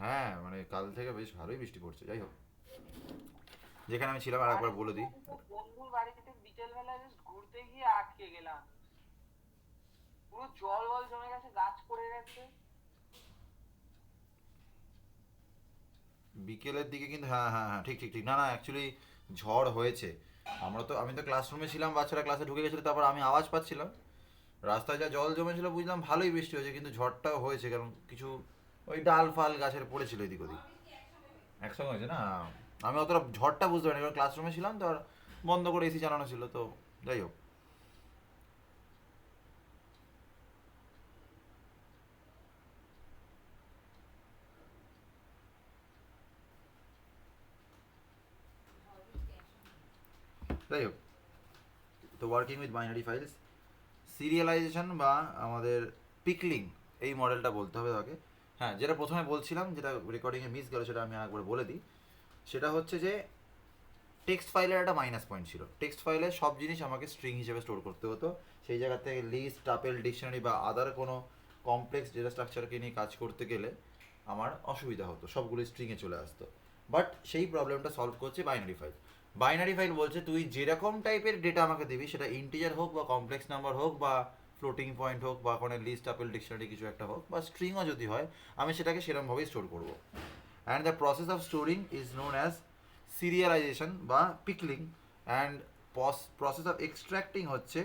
হ্যাঁ মানে কাল থেকে বেশ ভালোই বৃষ্টি পড়ছে। যাই হোক, যেখানে আমি ছিলাম আর একবার বলে দিই। আমি তো বন্ধুর বাড়িতে বিকেল বেলা জাস্ট ঘুরতে গিয়ে আটকে গেলাম। পুরো জল জল জমে গেছে, গাছ পড়ে গেছে। বিকেলের দিকে কিন্তু হ্যাঁ হ্যাঁ হ্যাঁ, ঠিক ঠিক ঠিক, না না অ্যাকচুয়ালি ঝড় হয়েছে। আমি তো ক্লাসরুমে ছিলাম, বাচ্চারা ক্লাসে ঢুকে গেছিলো, তারপর আমি আওয়াজ পাচ্ছিলাম। রাস্তায় যা জল জমেছিল বুঝলাম ভালোই বৃষ্টি হয়েছে, কিন্তু ঝড়টাও হয়েছে কারণ কিছু ওই ডাল ফাল গাছের পড়েছিল এদিক ওদিক। একসঙ্গে হয়েছে না। আমি অতটা ঝড়টা বুঝতে পারিনি কারণ ক্লাসরুমে ছিলাম তো, আর বন্ধ করে এসি চালানো ছিল তো। যাই হোক, যাই হোক, তো working with binary files, serialisation বা আমাদের পিকলিং, এই মডেলটা বলতে হবে তাকে। হ্যাঁ, যেটা প্রথমে বলছিলাম, যেটা রেকর্ডিংয়ে মিস গেল, সেটা আমি একবার বলে দিই। সেটা হচ্ছে যে টেক্সট ফাইলের একটা মাইনাস পয়েন্ট ছিল। টেক্সট ফাইলে সব জিনিস আমাকে স্ট্রিং হিসেবে স্টোর করতে হতো। সেই জায়গা থেকে লিস্ট, টাপেল, ডিকশনারি বা আদার কোনো কমপ্লেক্স ডেটা স্ট্রাকচারকে নিয়ে কাজ করতে গেলে আমার অসুবিধা হতো, সবগুলো স্ট্রিংয়ে চলে আসতো। বাট সেই প্রবলেমটা সলভ করছে বাইনারি ফাইল। বাইনারি ফাইল বলছে তুই যেরকম টাইপের ডেটা আমাকে দিবি, সেটা ইন্টিজার হোক বা কমপ্লেক্স নাম্বার হোক বা ফ্লোটিং পয়েন্ট হোক বা কোনো লিস্ট, টাপেল, ডিকশনারি কিছু একটা হোক বা স্ট্রিংও যদি হয়, আমি সেটাকে সেরকমভাবেই স্টোর করবো। And the process of storing is known as serialisation বা pickling. And process of extracting হচ্ছে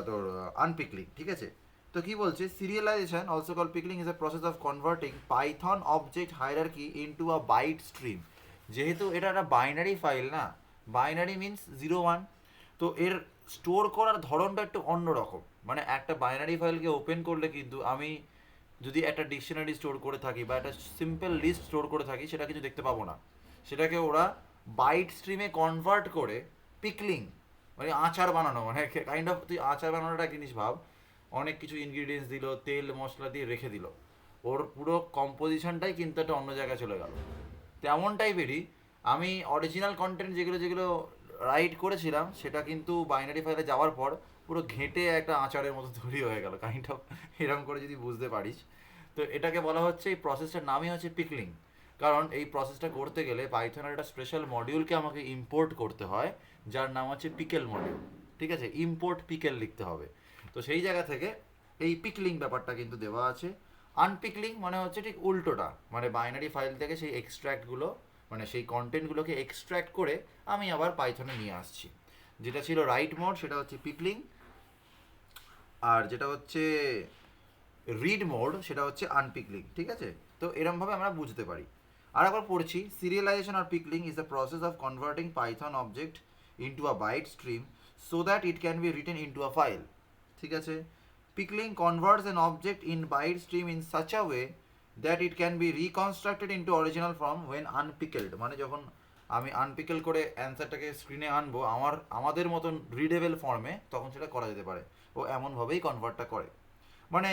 তোর আনপিকলিং। ঠিক আছে, তো কি বলছে, serialisation also call pickling is a process of converting Python object hierarchy into a byte stream. যেহেতু এটা একটা বাইনারি ফাইল না, বাইনারি মিনস 0 1, তো এর স্টোর করার ধরনটা একটু অন্যরকম। মানে একটা বাইনারি ফাইলকে ওপেন করলে কিন্তু আমি যদি একটা ডিকশনারি স্টোর করে থাকি বা একটা সিম্পল লিস্ট স্টোর করে থাকি, সেটা কিছু দেখতে পাবো না। সেটাকে ওরা বাইট স্ট্রিমে কনভার্ট করে পিকলিং, মানে আচার বানানো, মানে কাইন্ড অফ তুই আচার বানানোটা এক জিনিস ভাব। অনেক কিছু ইনগ্রিডিয়েন্টস দিল, তেল মশলা দিয়ে রেখে দিল, ওর পুরো কম্পোজিশনটাই কিন্তু একটা অন্য জায়গায় চলে গেল। তেমন টাইপেরই আমি অরিজিনাল কন্টেন্ট যেগুলো যেগুলো রাইট করেছিলাম, সেটা কিন্তু বাইনারি ফাইলে যাওয়ার পর পুরো ঘেঁটে একটা আচারের মতো তৈরি হয়ে গেল, কাইন্ড অফ। এরকম করে যদি বুঝতে পারিস, তো এটাকে বলা হচ্ছে, এই প্রসেসটার নামই হচ্ছে পিকলিং। কারণ এই প্রসেসটা করতে গেলে পাইথনের একটা স্পেশাল মডিউলকে আমাকে ইম্পোর্ট করতে হয়, যার নাম হচ্ছে পিকেল মডিউল। ঠিক আছে, ইম্পোর্ট পিকেল লিখতে হবে। তো সেই জায়গা থেকে এই পিকলিং ব্যাপারটা কিন্তু দেওয়া আছে। আনপিকলিং মানে হচ্ছে ঠিক উল্টোটা, মানে বাইনারি ফাইল থেকে সেই এক্সট্র্যাক্টগুলো, মানে সেই কন্টেন্টগুলোকে এক্সট্র্যাক্ট করে আমি আবার পাইথনে নিয়ে আসছি। যেটা ছিল রাইট মোড সেটা হচ্ছে পিকলিং, আর যেটা হচ্ছে রিড মোড সেটা হচ্ছে আনপিকলিং। ঠিক আছে, তো এরমভাবে আমরা বুঝতে পারি। আর একবার পড়ছি, সিরিয়ালাইজেশন আর pickling is the process of converting Python object into a byte stream so that it can be written into a file. ঠিক আছে, pickling converts an object in byte stream in such a way that it can be reconstructed into original form when unpickled. মানে যখন আমি আনপিকেল করে অ্যান্সারটাকে স্ক্রিনে আনবো আমাদের মতন রিডেবল ফর্মে, তখন সেটা করা যেতে পারে। ও এমনভাবেই কনভার্টটা করে, মানে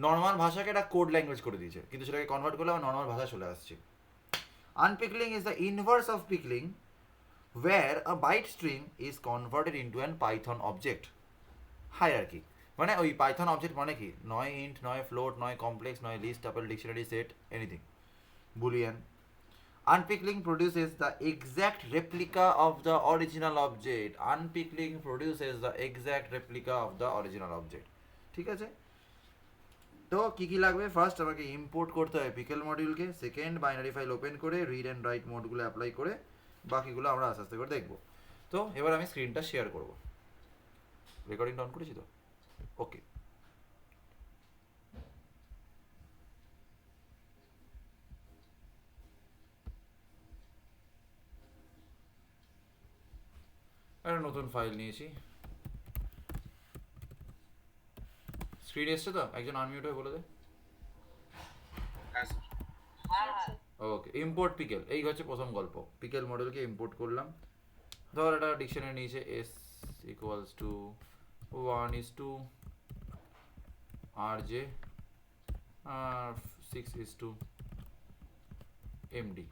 নর্মাল ভাষাকে একটা কোড ল্যাঙ্গুয়েজ করে দিয়েছে, কিন্তু সেটাকে কনভার্ট করলে আমার নর্মাল ভাষা চলে আসছে। Unpickling is the inverse of pickling, where a byte stream is converted into an python object hierarchy। মানে ওই পাইথন অবজেক্ট মানে কি, নয় ইন্ট, নয় ফ্লোট, নয় কমপ্লেক্স, নয় list, tuple, dictionary, set, anything, boolean. Unpickling produces the exact replica of the original object. Unpickling produces the exact replica of the original object। ঠিক আছে, তো কী কী লাগবে, ফার্স্ট আমাকে ইম্পোর্ট করতে হবে পিকেল মডিউলকে, সেকেন্ড বাইনারি ফাইল ওপেন করে read and write মোডগুলো অ্যাপ্লাই করে বাকিগুলো আমরা আস্তে আস্তে করে দেখবো। তো এবার আমি স্ক্রিনটা শেয়ার করব। রেকর্ডিংটা অন করেছি তো? ওকে। একটা নতুন ফাইল নিয়েছি। স্ক্রিন এসছে তো? একজন আনমিউট হয়ে বলে দে। হ্যাঁ স্যার। হ্যাঁ হ্যাঁ। ওকে, ইম্পোর্ট পিকেল, এই হচ্ছে প্রথম গল্প। পিকেল মডেলকে ইম্পোর্ট করলাম। ধর একটা ডিকশনারি নিয়েছে, এস ইকুয়ালস টু 1:2, আর জে, আর 6:2 এমডি,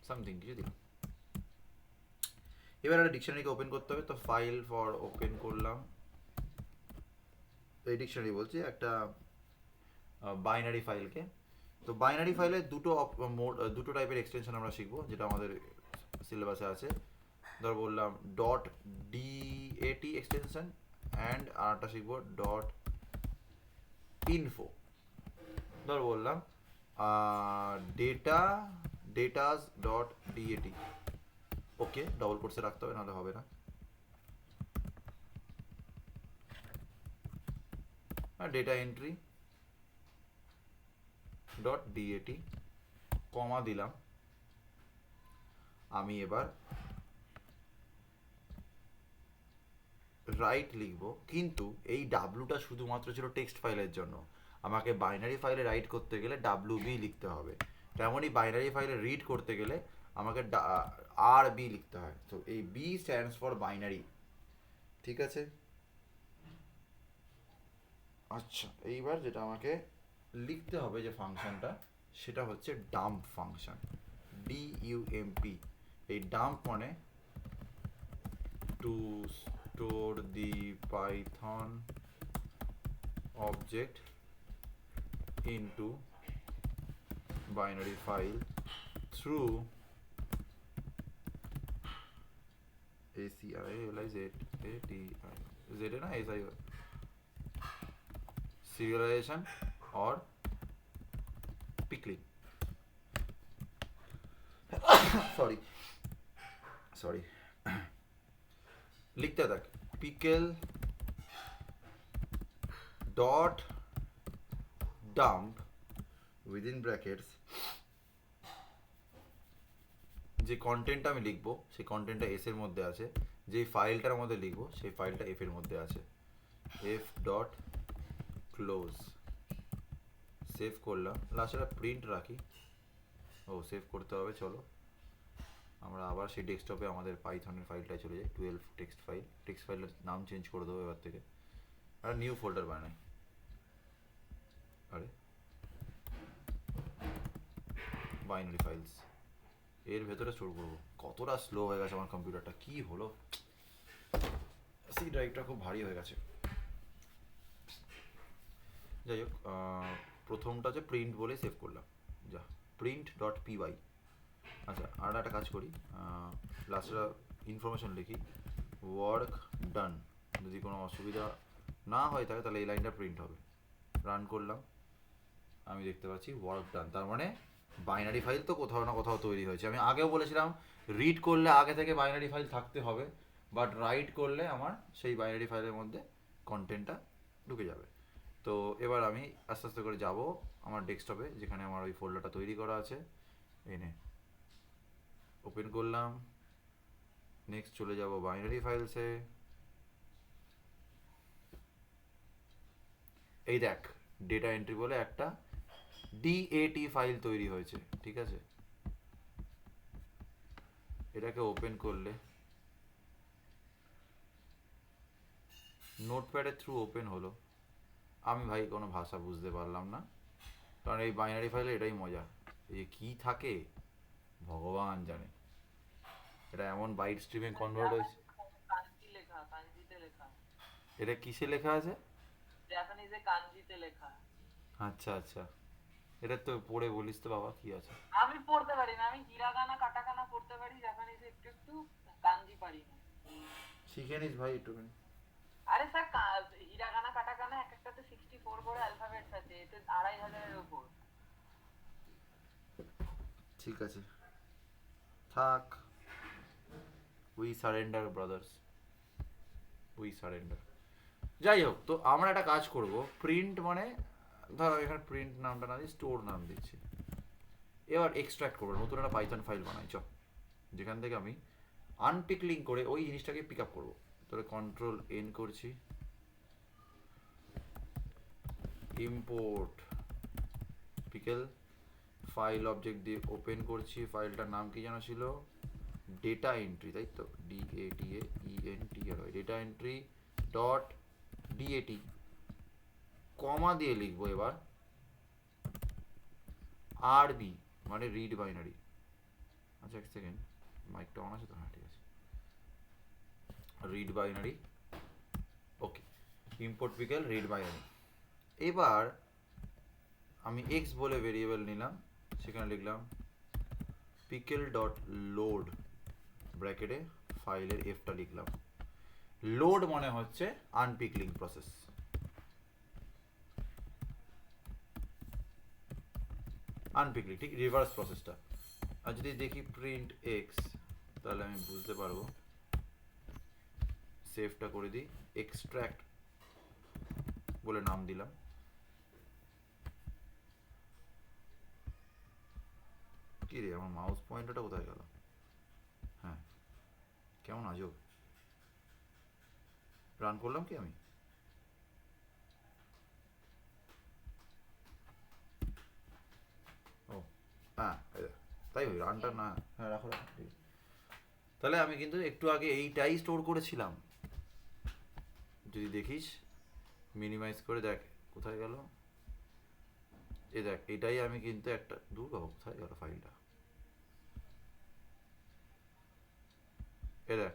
সামথিং কিছু দিলাম। এবার একটা ডিকশনারিকে ওপেন করতে হবে, তো ফাইল ফর ওপেন করলাম। এই ডিকশনারি বলছি একটা বাইনারি ফাইলকে, তো বাইনারি ফাইলে দুটো টাইপের এক্সটেনশন আমরা শিখবো, যেটা আমাদের সিলেবাসে আছে। ধর বললাম ডট ডিএটি এক্সটেনশন, অ্যান্ড আরটা শিখবো ডট ইনফো। ধর বললাম ডেটাস ডট ডিএটি। ওকে, ডবল কোর্সে রাখতে হবে, নাহলে হবে না। ডেটা এন্ট্রি ডট ডিএটি, কমা দিলাম। আমি এবার রাইট লিখবো, কিন্তু এই ডাব্লুটা শুধুমাত্র ছিল টেক্সট ফাইলের জন্য। আমাকে বাইনারি ফাইলে রাইট করতে গেলে ডাব্লু বি লিখতে হবে। তেমনই বাইনারি ফাইলে রিড করতে গেলে আমাকে আর বি লিখতে হয়। তো এই বি স্ট্যান্ডস ফর বাইনারি, ঠিক আছে? আচ্ছা, এইবার যেটা আমাকে লিখতে হবে যে ফাংশনটা, সেটা হচ্ছে ডাম্প ফাংশন, ডিইউএমপি। এই ডাম্প মানে two store the Python object into binary file through serialization or pickling. sorry লিখতে থাক, pickle dot dump within brackets যে কন্টেন্টটা আমি লিখবো সেই কন্টেন্টটা এস এর মধ্যে আছে, যে ফাইলটার মধ্যে লিখবো সেই ফাইলটা এফ এর মধ্যে আছে। এফ ডট ক্লোজ, সেভ করলাম। লাস্টে প্রিন্ট রাখি। ও সেভ করতে হবে, চলো আমরা আবার সেই ডেস্কটপে আমাদের পাইথনের ফাইলটায় চলে যাই। 12 টেক্সট ফাইলের নাম চেঞ্জ করে দেবো এবার থেকে, আর নিউ ফোল্ডার বানাই। আরে বাইনারি ফাইলস এর ভেতরে স্টোর করবো। কতটা স্লো হয়ে গেছে আমার কম্পিউটারটা, কি হলো! সি ড্রাইভটা খুব ভারী হয়ে গেছে। যাই হোক, প্রথমটা যে প্রিন্ট বলে সেভ করলাম, যা প্রিন্ট ডট পিওয়াই। আচ্ছা, আর একটা কাজ করি, লাস্টে ইনফরমেশন লিখি, ওয়ার্ক ডান। যদি কোনো অসুবিধা না হয় থাকে তাহলে এই লাইনটা প্রিন্ট হবে। রান করলাম, আমি দেখতে পাচ্ছি ওয়ার্ক ডান। তার মানে বাইনারি ফাইল তো কোথাও না কোথাও তৈরি হয়েছে। আমি আগেও বলেছিলাম রিড করলে আগে থেকে বাইনারি ফাইল থাকতে হবে, বাট রাইট করলে আমার সেই বাইনারি ফাইলের মধ্যে কন্টেন্টটা ঢুকে যাবে। তো এবার আমি আস্তে আস্তে করে যাব আমার ডেস্কটপে, যেখানে আমার ওই ফোল্ডারটা তৈরি করা আছে। এনে ওপেন করলাম, নেক্সট চলে যাব বাইনারি ফাইলসে। এই দেখ, ডেটা এন্ট্রি বলে একটা ডিএটি ফাইল তৈরি হয়েছে, ঠিক আছে? এটাকে ওপেন করলে নোটপ্যাডের থ্রু ওপেন হলো। আমি ভাই কোনো ভাষা বুঝতে পারলাম না, কারণ এই বাইনারি ফাইলে এটাই মজা, এই কি থাকে ভগবান জানে। এটা এমন বাইট স্ট্রিমে কনভার্ট হয়েছে। কাঞ্জি লেখা, কাঞ্জিতে লেখা। এটা কিসে লেখা আছে? জাপানিজে কাঞ্জিতে লেখা। আচ্ছা আচ্ছা, এটা তো পড়ে বলিস তো বাবা, কি আছে? আমি পড়তে পারি না, আমি হিরাগানা কাটাকানা পড়তে পারি, জাপানিজে একটু একটু, কাঞ্জি পারি না। শিখে নিস ভাই একটুখানি। আরে স্যার, হিরাগানা কাটাকানা এক একটাতে 64 করে অ্যালফাবেটস আছে, এতে 2500 এর উপর। ঠিক আছে, থাক। We surrender brothers, we surrender. যাই হোক, তো আমরা একটা কাজ করব, প্রিন্ট মানে ধর এখানে প্রিন্ট নামটা না দিয়ে স্টোর নাম দিচ্ছি। এবার এক্সট্রাক্ট করবো, নতুন একটা পাইথন ফাইল বানাই চ, যেখান থেকে আমি আনপিকলিং করে ওই জিনিসটাকে পিক আপ করবো। তাহলে কন্ট্রোল এন করছি, ইম্পোর্ট পিকেল ফাইল অবজেক্ট দিয়ে ওপেন করছি। ফাইলটার নাম কি যেন ছিল? ডেটা এন্ট্রি, তাই তো? DATAENT আর ডেটা এন্ট্রি ডট ডিএটি, কমা দিয়ে লিখবো এবার আরবি, মানে রিড বাইনারি। আচ্ছা এক সেকেন্ড, মাইকটা অন আছে তো? হ্যাঁ ঠিক আছে, রিড বাইনারি। ওকে, ইম্পোর্ট পিকেল রিড বাইনারি। এবার আমি এক্স বলে ভেরিয়েবল নিলাম, সেখানে লিখলাম পিকেল ডট লোড ব্র্যাকেটে ফাইলের এফটা লিখলাম। লোড মানে হচ্ছে আনপিকলিং প্রসেস। আনপিকলিং ঠিক রিভার্স প্রসেসটা। আর যদি দেখি প্রিন্ট এক্স, তাহলে আমি বুঝতে পারবো। সেভটা করে দিই, এক্সট্র্যাক্ট বলে নাম দিলাম। কি রে, আমার মাউস পয়েন্টারটা কোথায় গেল? হ্যাঁ, কেমন আজব। রান করলাম কি আমি? ও হ্যাঁ, তাই ওই রানটা না, হ্যাঁ রাখো রাখো, ঠিক আছে। তাহলে আমি কিন্তু একটু আগে এইটাই স্টোর করেছিলাম। যদি দেখিস, মিনিমাইজ করে দেখ কোথায় গেল। এই দেখ, এটাই আমি কিন্তু একটা, দূর বাবা কোথায় গেল ফাইলটা। এ দেখ,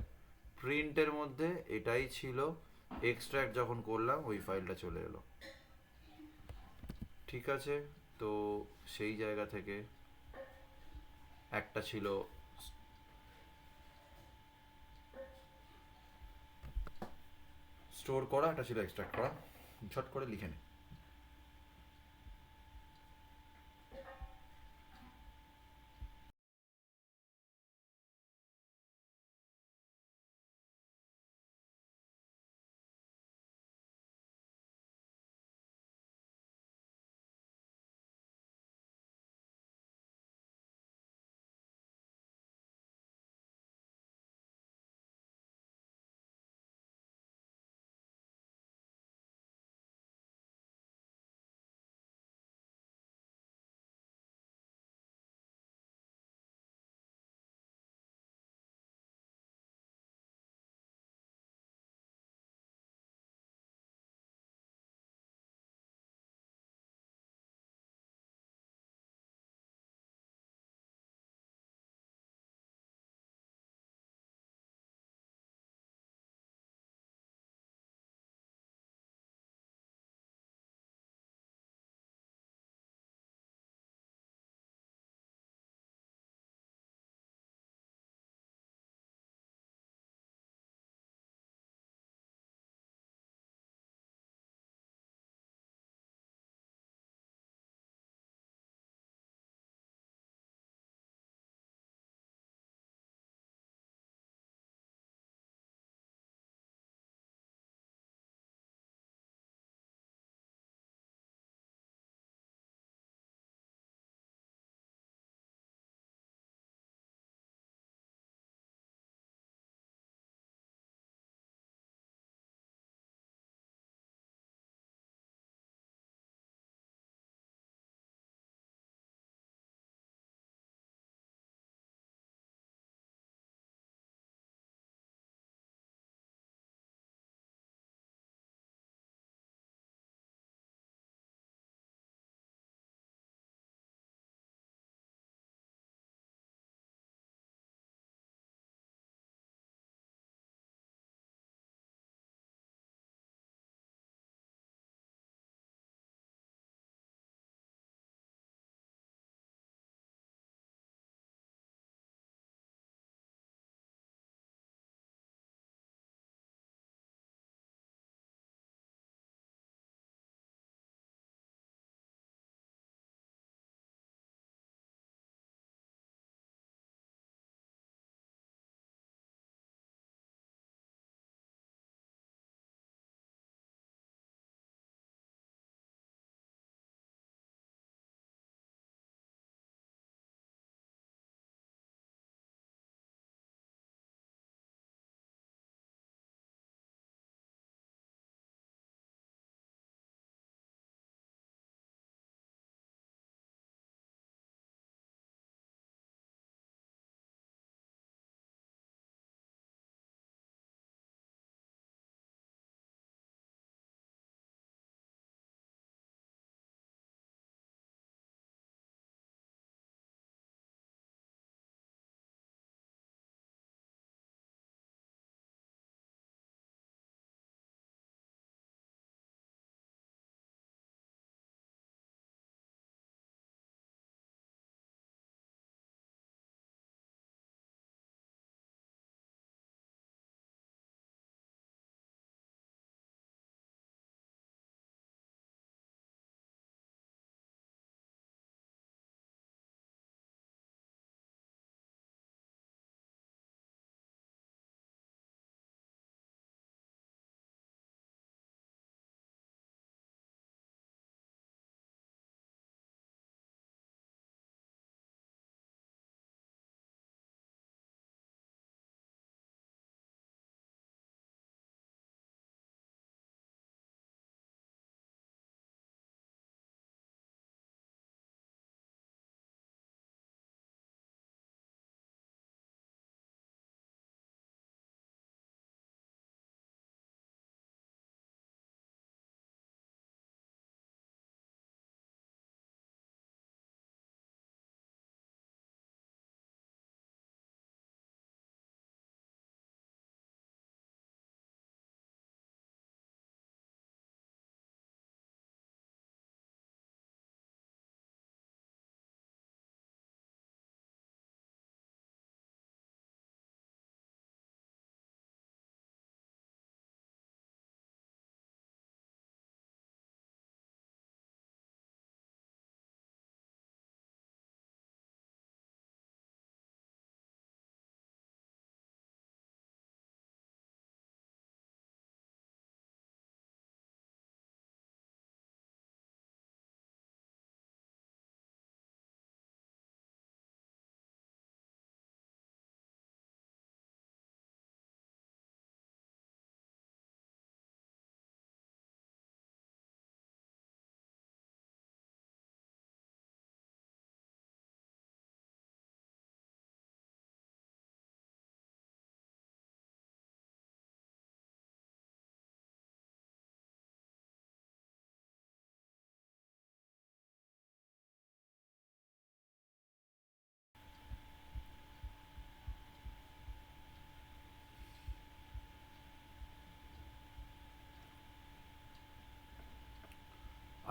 প্রিন্টের মধ্যে এটাই ছিল, এক্সট্র্যাক্ট যখন করলাম ওই ফাইলটা চলে এলো। ঠিক আছে, তো সেই জায়গা থেকে একটা ছিল স্টোর করা, একটা ছিল এক্সট্রাক্ট করা। ঝট করে লিখে নে।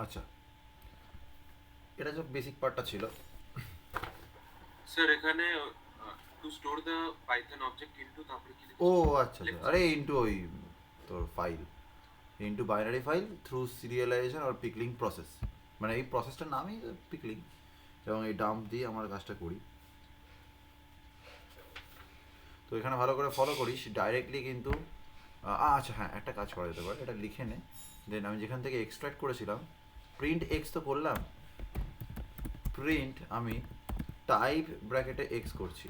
আচ্ছা, এটা যে বেসিক পার্টটা ছিল। স্যার এখানে two store the Python object into তারপরে কি ও লিখেছেন আচ্ছা আচ্ছা, আরে ইন্টু ওই তোর file, into binary file through serialization আর পিকলিং প্রসেস, মানে এই প্রসেসটার নামই পিকলিং, এবং এই ডাম্প দিয়ে আমার কাজটা করি। তো এখানে ভালো করে ফলো করিস ডাইরেক্টলি কিন্তু আচ্ছা হ্যাঁ, একটা কাজ করা যেতে পারে, এটা লিখে নে। দেন আমি যেখান থেকে এক্সট্র্যাক্ট করেছিলাম প্রিন্ট এক্স তো করলাম, প্রিন্ট আমি টাইপ ব্র্যাকেটে এক্স করছি,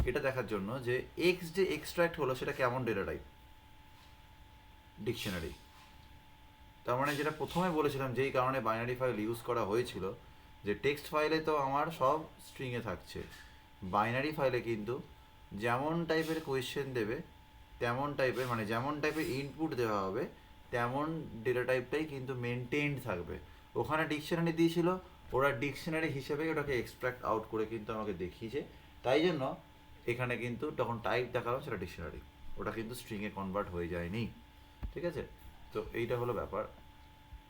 এটা দেখার জন্য যে এক্স যে এক্সট্র্যাক্ট হলো সেটা কেমন ডেটা টাইপ, ডিকশনারি। তার মানে যেটা প্রথমে বলেছিলাম যেই কারণে বাইনারি ফাইল ইউজ করা হয়েছিল, যে টেক্সট ফাইলে তো আমার সব স্ট্রিংয়ে থাকছে, বাইনারি ফাইলে কিন্তু যেমন টাইপের কোয়েশ্চেন দেবে তেমন টাইপের, মানে যেমন টাইপের ইনপুট দেওয়া হবে তেমন ডেটা টাইপটাই কিন্তু মেনটেইনড থাকবে। ওখানে ডিকশনারি দিয়েছিল, ওরা ডিকশনারি হিসেবে ওটাকে এক্সট্র্যাক্ট আউট করে কিন্তু আমাকে দেখিয়েছে, তাই জন্য এখানে কিন্তু তখন টাইপ দেখালাম সেটা ডিকশনারি, ওটা কিন্তু স্ট্রিংয়ে কনভার্ট হয়ে যায়নি। ঠিক আছে, তো এইটা হলো ব্যাপার,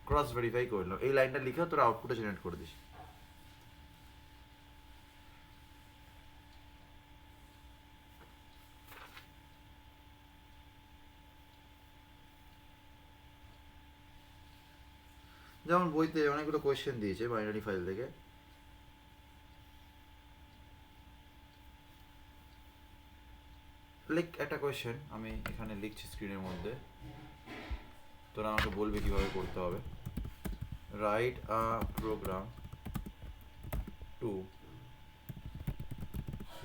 ক্রস ভেরিফাই করে নিলাম। এই লাইনটা লিখেও তোরা আউটপুটে জেনারেট করে দিস। যেমন বইতে অনেকগুলো কোয়েশ্চেন দিয়েছে বাইনারি ফাইল থেকে, লিখ একটা কোয়েশ্চেন আমি এখানে লিখছি স্ক্রিনের মধ্যে, তোরা আমাকে বলবি কীভাবে করতে হবে। Write a program to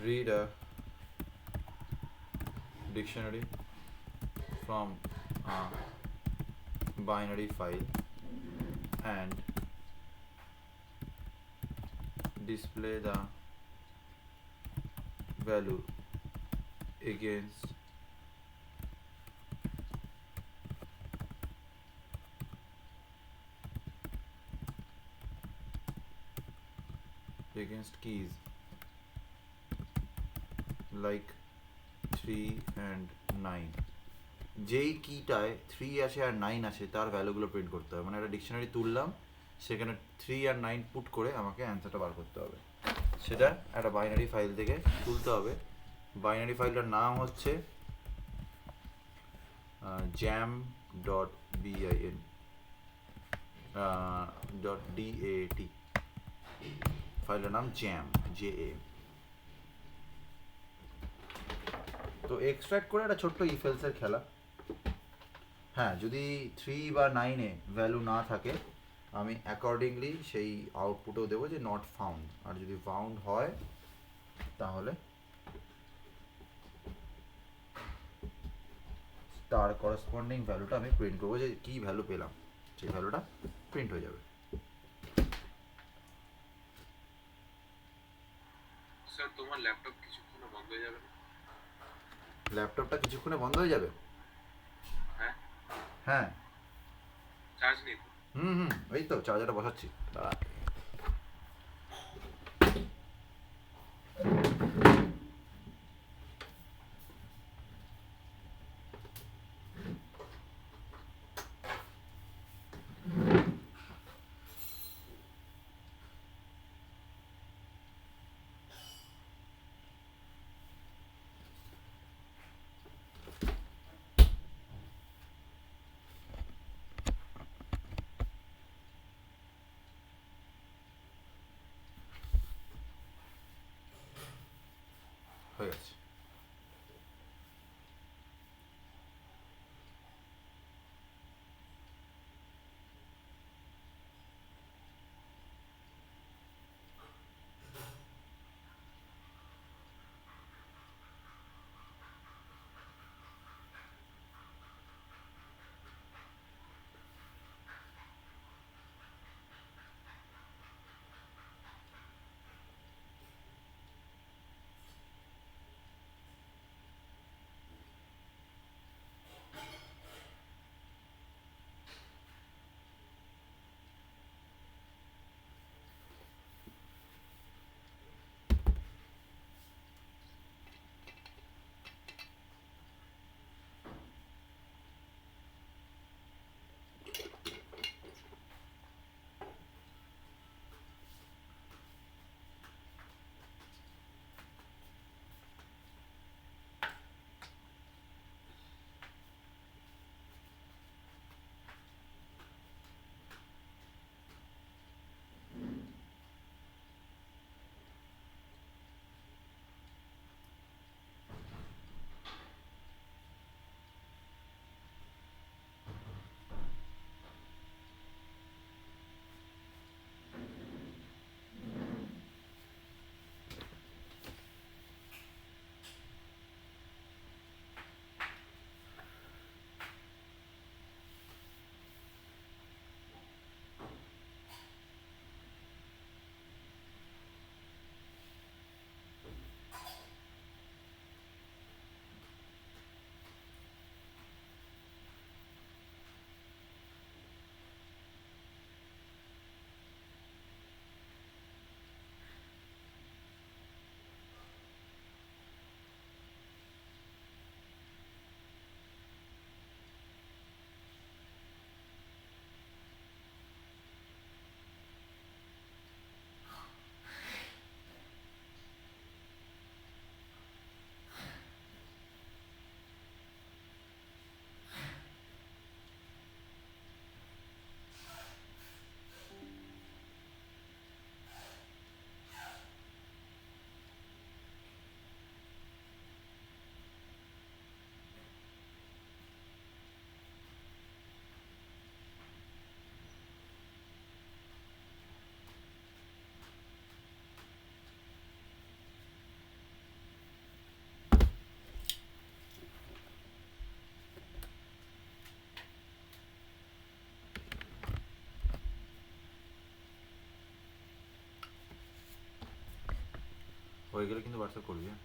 read a dictionary from a binary file and display the value against keys like 3 and 9, যেই কিটায় 3 আসে আর 9 আসে তার ভ্যালুগুলো প্রিন্ট করতে হবে। মানে একটা ডিকশনারি তুললাম, সেখানে 3 আর 9 পুট করে আমাকে অ্যান্সারটা বার করতে হবে, সেটা একটা বাইনারি ফাইল থেকে তুলতে হবে। বাইনারি ফাইলটার নাম হচ্ছে jam dot BIN dot DAT, ফাইলের নাম জ্যাম জে। তো এক্সট্র্যাক্ট করে একটা ছোট্ট ইফেলসের খেলা। হ্যাঁ, যদি 3 বা 9-এ ভ্যালু না থাকে আমি অ্যাকর্ডিংলি সেই আউটপুটেও দেবো যে নট ফাউন্ড, আর যদি ফাউন্ড হয় তাহলে তার করসপন্ডিং ভ্যালুটা আমি প্রিন্ট করবো, যে কী ভ্যালু পেলাম সেই ভ্যালুটা প্রিন্ট হয়ে যাবে। স্যার তোমার ল্যাপটপ কিছুক্ষণ বন্ধ হয়ে যাবে না? ল্যাপটপটা কিছুক্ষণে বন্ধ হয়ে যাবে? হ্যাঁ হ্যাঁ, চার্জ নেই তো? হুম, এই তো চার্জারটা বসাচ্ছি, দাঁড়া। হয়ে গেছে। হয়ে গেলে কিন্তু হোয়াটসঅ্যাপ করবি, হ্যাঁ?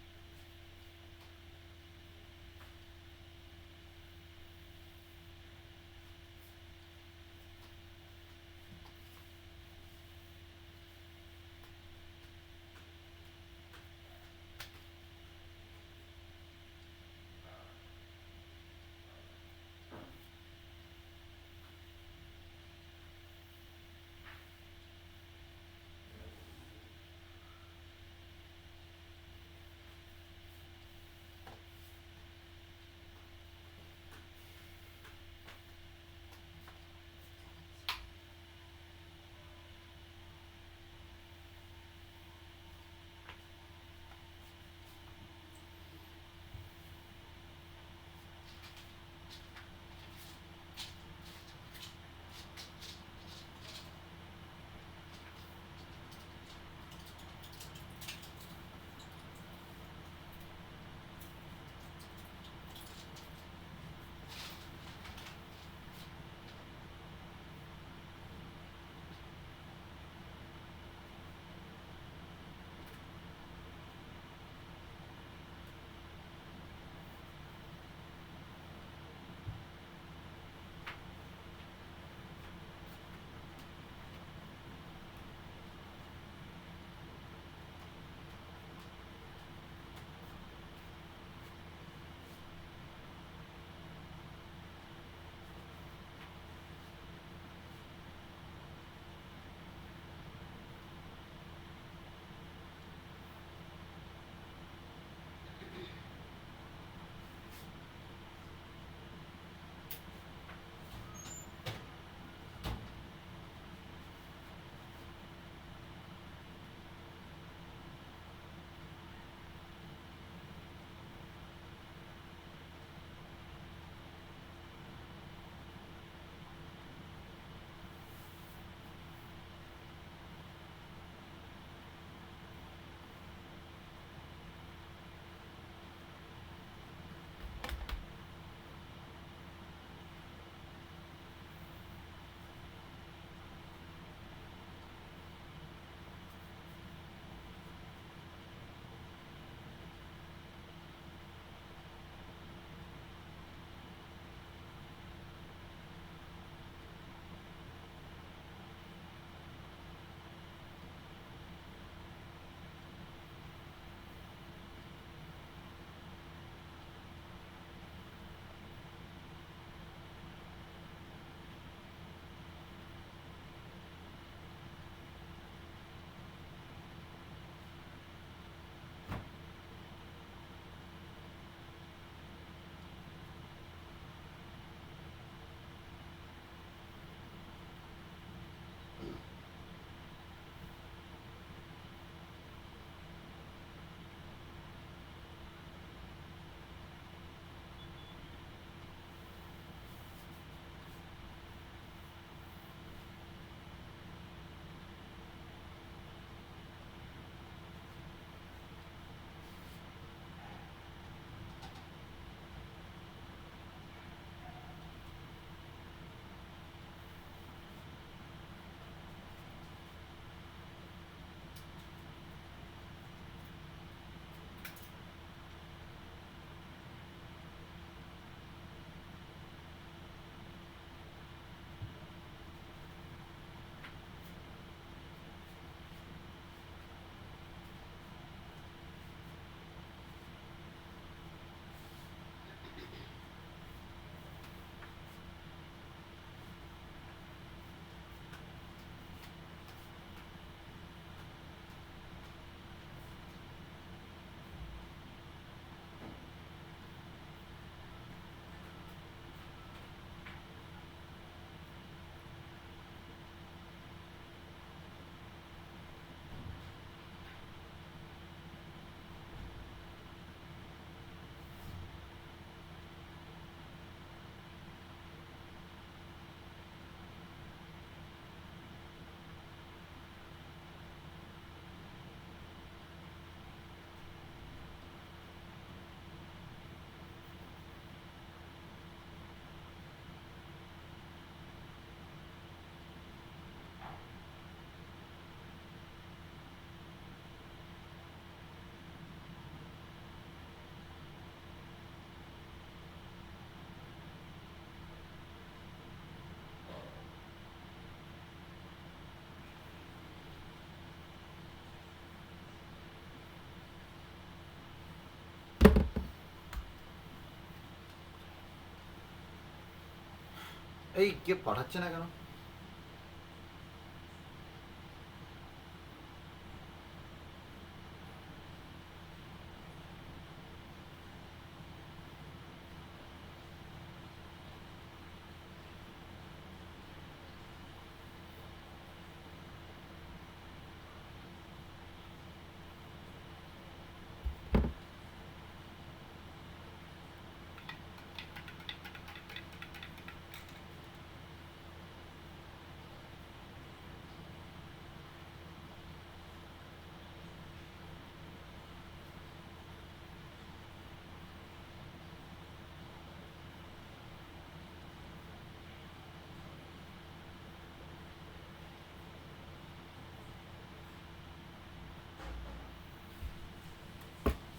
এই কে পাঠাচ্ছে না কেন?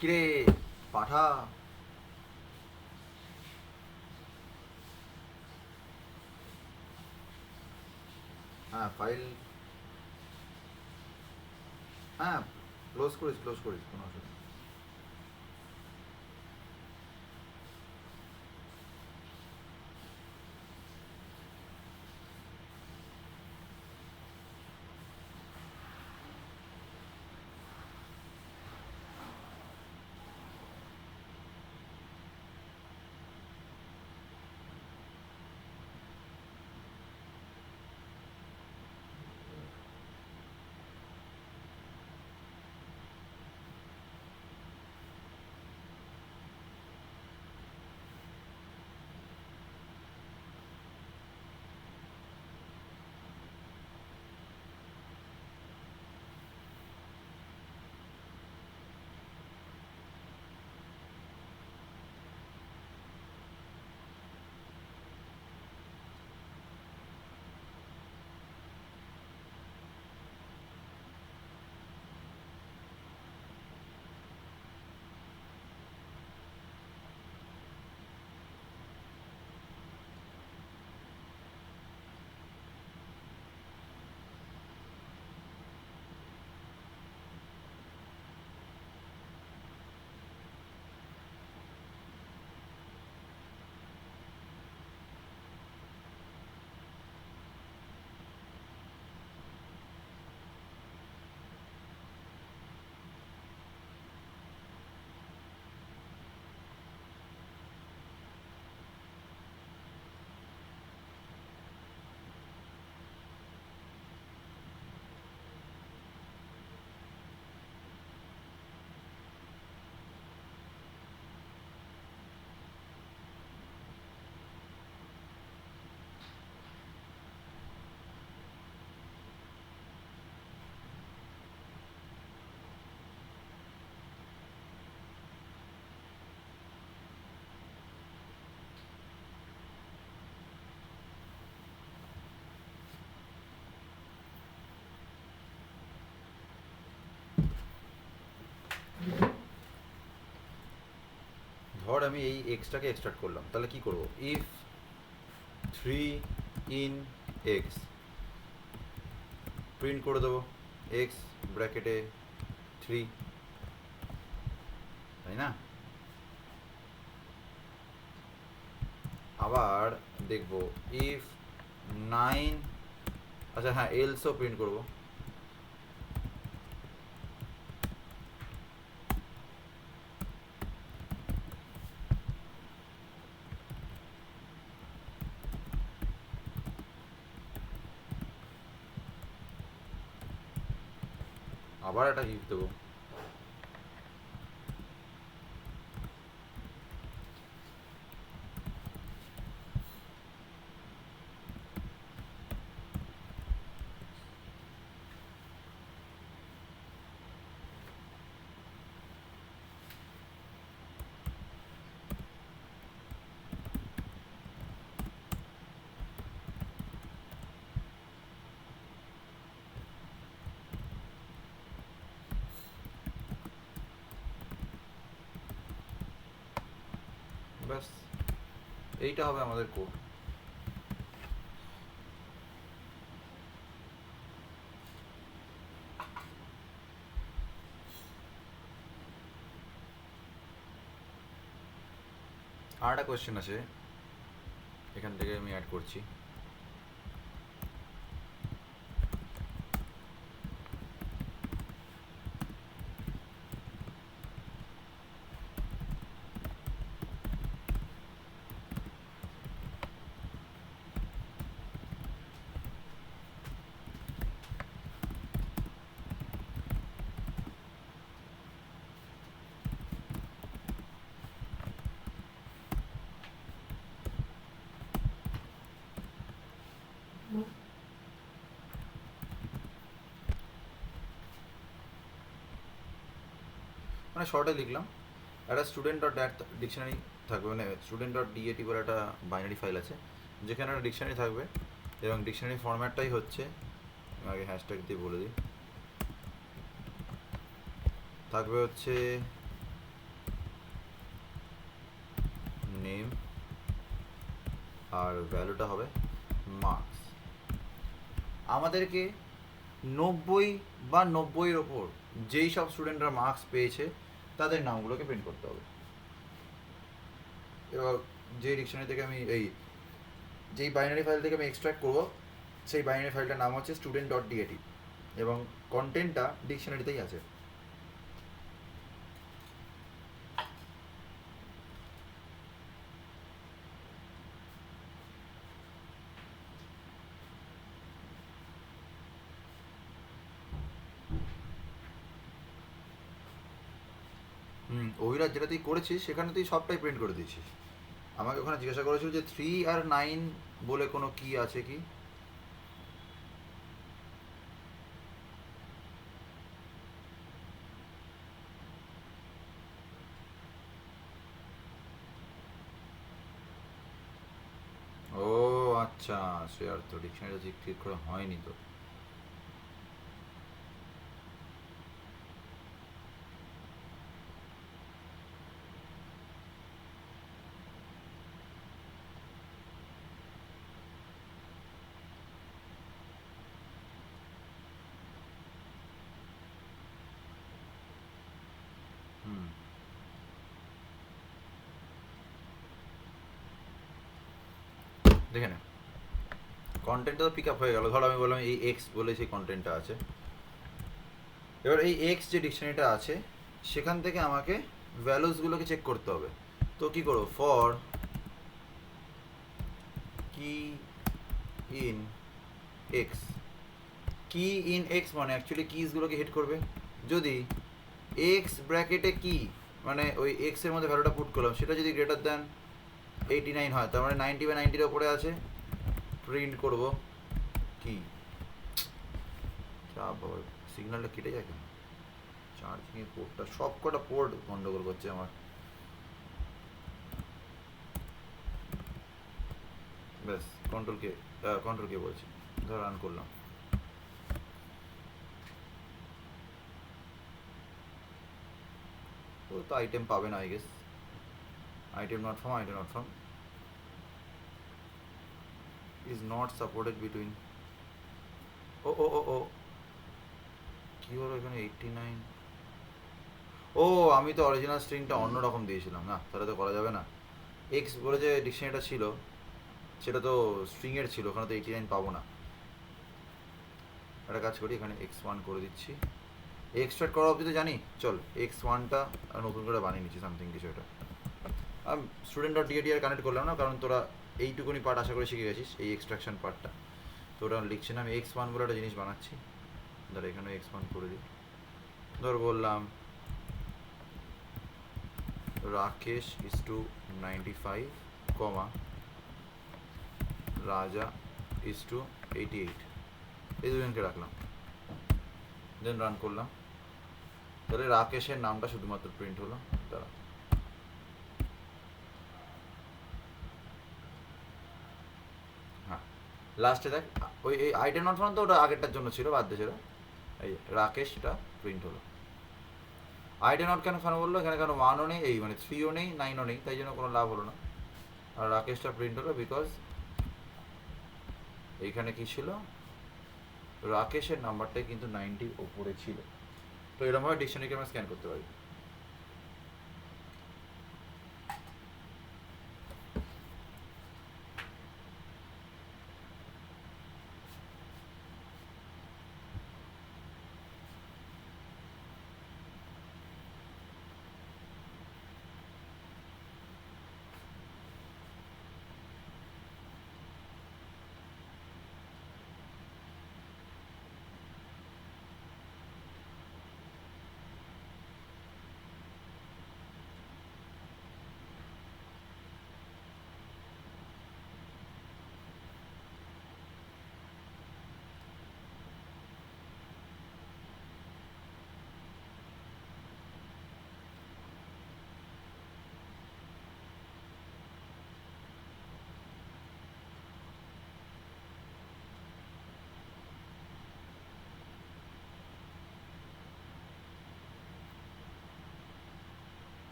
কিরে পাঠা, হ্যাঁ ফাইল, হ্যাঁ ক্লোজ করিস কোনো অসুবিধা নেই। ধর আমি এই এক্সটাকে এক্সট্রাক্ট করলাম, তাহলে কি করব? ইফ 3 ইন এক্স প্রিন্ট করে দেবো, এক্স ব্র্যাকেটে 3, তাই না? আবার দেখব ইফ 9, আচ্ছা হ্যাঁ এলসও প্রিন্ট করব। আবার একটা ইফ দেবো, ব্যাস এইটা হবে আমাদের কোড। আর একটা কোয়েশ্চেন আছে, এখান থেকে আমি অ্যাড করছি। মানে শর্টে লিখলাম, একটা স্টুডেন্ট ডট ড্যাট ডিকশনারি থাকবে, মানে স্টুডেন্ট ডট ডিএটি বলে একটা বাইনারি ফাইল আছে যেখানে একটা ডিকশনারি থাকবে, এবং ডিকশনারি ফরম্যাটটাই হচ্ছে, আগে হ্যাশট্যাগ দিয়ে বলে দিই, থাকবে হচ্ছে নেম আর ভ্যালুটা হবে মার্কস। আমাদেরকে 90 বা 90-এর ওপর যেই সব স্টুডেন্টরা মার্কস পেয়েছে তাদের নামগুলোকে প্রিন্ট করতে হবে। এবার যে ডিকশনারি থেকে আমি যেই বাইনারি ফাইল থেকে আমি এক্সট্র্যাক্ট করবো সেই বাইনারি ফাইলটার নাম হচ্ছে স্টুডেন্ট ডট ডিএটি, এবং কন্টেন্টটা ডিকশনারিতেই আছে। অভিরাজ, যেটা তুই করেছিস সেখানে তুই সবটাই প্রিন্ট করে দিয়েছিস। আমাকে ওখানে জিজ্ঞাসা করেছিল যে 3 আর 9 বলে কোনো কি আছে কি। ও আচ্ছা, সে আর তো ডিকশনারিটা ঠিক করে হয়নি তো। হুম, দেখে না, কন্টেন্টটা তো পিক আপ হয়ে গেল। ধরো আমি বললাম এই এক্স বলে সেই কন্টেন্টটা আছে। এবার এই এক্স যে ডিকশনারিটা আছে সেখান থেকে আমাকে ভ্যালুসগুলোকে চেক করতে হবে। তো কি করবো, ফর কি ইন এক্স। কি ইন এক্স মানে অ্যাকচুয়ালি কিজগুলোকে হিট করবে। যদি এক্স ব্র্যাকেটে কি মানে ওই এক্স এর মধ্যে ভ্যালুটা পুট করলাম সেটা যদি গ্রেটার দ্যান 89 হয়, তার মানে 90 বা 90-এর ওপরে আছে, প্রিন্ট করব কি। চাপ বাবা, সিগন্যালটা কেটে যায় কেন? চার্জিংয়ের পোর্টটা, সব কটা পোর্ট গন্ডগোল করছে আমার। ব্যাস, কন্ট্রোল কে বলছি, ধর রান করলাম। ও তো আইটেম পাবে না I guess. Item not from is not supported between, ও কি হলো এখানে 89। ও আমি তো অরিজিনাল স্ট্রিংটা অন্যরকম দিয়েছিলাম, না তাহলে তো করা যাবে না। এক্স বলে যে ডিকশনারিটা ছিল সেটা তো স্ট্রিংয়ের ছিল, ওখানে তো 89 পাবো না। একটা কাজ করি, এখানে x1 করে দিচ্ছি। এক্সট্রাক্ট করা অবধি তো জানি, চল x1টা নতুন করে বানিয়ে নিচ্ছি সামথিং কিছু। এটা স্টুডেন্ট ডট ডিএটি আর কানেক্ট করলাম না, কারণ তোরা এইটুকুনি পার্ট আশা করে শিখে গেছিস, এই এক্সট্রাকশন পার্টটা। তো ওটা লিখছি না, আমি x1 বলে একটা জিনিস বানাচ্ছি। ধর এখানে x1 করে দিই। ধর বললাম রাকেশ ইজ টু 95, কমা রাজা ইজ টু 88, এই দুজনকে রাখলাম। দেন রান করলাম, তাহলে রাকেশের নামটা শুধুমাত্র প্রিন্ট হলো। দাঁড়া, হ্যাঁ লাস্টে দেখ ওই এই আইটেম নট ফাউন্ড, তো ওটা আগেরটার জন্য ছিল, বাদ দিয়ে ছিল। এই রাকেশটা প্রিন্ট হলো। আইটেম নট কেন ফান বললো, এখানে কেন 1ও নেই, এই মানে 3ও নেই, 9ও নেই, তাই জন্য কোনো লাভ হলো না। আর রাকেশটা প্রিন্ট হলো বিকজ এইখানে কি ছিল, রাকেশের নাম্বারটাই কিন্তু 90 ওপরে ছিল। তো এরকমভাবে ডিকশনারিকে আমরা স্ক্যান করতে পারি।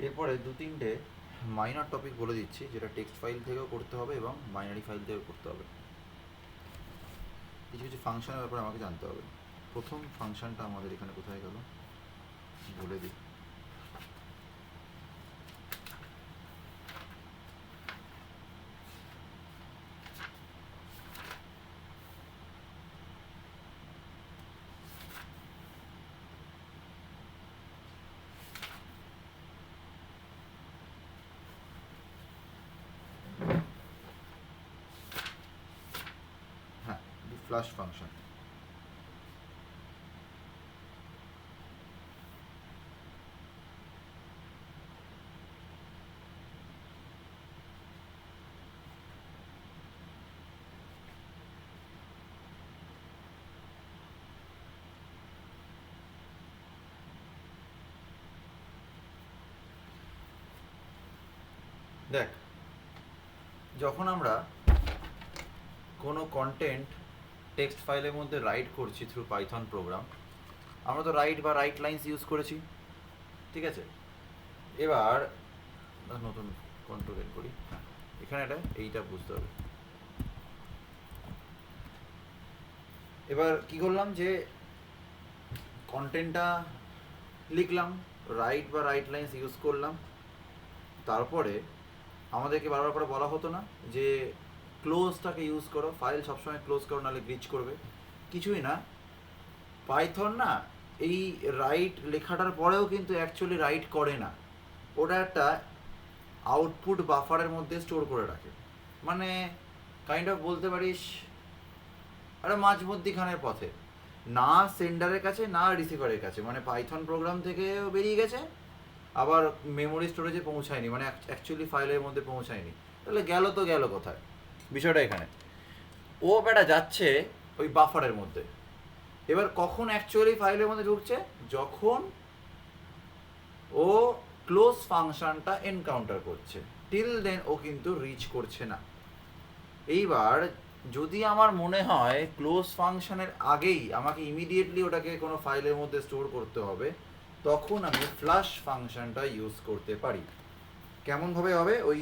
এরপরে দু তিনটে মাইনর টপিক বলে দিচ্ছি, যেটা টেক্সট ফাইল থেকেও করতে হবে এবং বাইনারি ফাইল থেকেও করতে হবে। কিছু কিছু ফাংশনের ব্যাপারে আমাকে জানতে হবে। প্রথম ফাংশনটা আমাদের এখানে কোথায় গেল বলে দিই। হ্যাঁ, ফ্লাশ ফাংশন। দেখ, যখন আমরা কোনো কন্টেন্ট টেক্সট ফাইলের মধ্যে রাইট করছি থ্রু পাইথন প্রোগ্রাম, আমরা তো রাইট বা রাইট লাইন্স ইউজ করেছি, ঠিক আছে। এবার নতুন কন্ট্রোল এড করি। হ্যাঁ, এখানে এইটা বুঝতে হবে। এবার কি করলাম যে কন্টেন্টটা লিখলাম, রাইট বা রাইট লাইন্স ইউজ করলাম, তারপরে আমাদেরকে বারবার করে বলা হতো না যে ক্লোজটাকে ইউজ করো, ফাইল সবসময় ক্লোজ করো নাহলে গ্লিচ করবে। কিছুই না, পাইথন না এই রাইট লেখাটার পরেও কিন্তু অ্যাকচুয়ালি রাইট করে না, ওটা একটা আউটপুট বাফারের মধ্যে স্টোর করে রাখে। মানে কাইন্ড অফ বলতে পারিস একটা মাঝমধ্যিখানের পথে, না সেন্ডারের কাছে না রিসিভারের কাছে, মানে পাইথন প্রোগ্রাম থেকেও বেরিয়ে গেছে আবার মেমোরি স্টোরেজে পৌঁছায়নি, মানে অ্যাকচুয়ালি ফাইলের মধ্যে পৌঁছায়নি। তাহলে গেল তো গেল কোথায় বিষয়টা এখানে, ও বেটা যাচ্ছে ওই বাফারের মধ্যে। এবার কখন অ্যাকচুয়ালি ফাইলের মধ্যে ঢুকছে, যখন ও ক্লোজ ফাংশনটা এনকাউন্টার করছে, টিল দেন ও কিন্তু রিচ করছে না। এইবার যদি আমার মনে হয় ক্লোজ ফাংশনের আগেই আমাকে ইমিডিয়েটলি ওটাকে কোনো ফাইলের মধ্যে স্টোর করতে হবে, তখন আমি ফ্লাশ ফাংশনটা ইউজ করতে পারি। কেমনভাবে হবে, ওই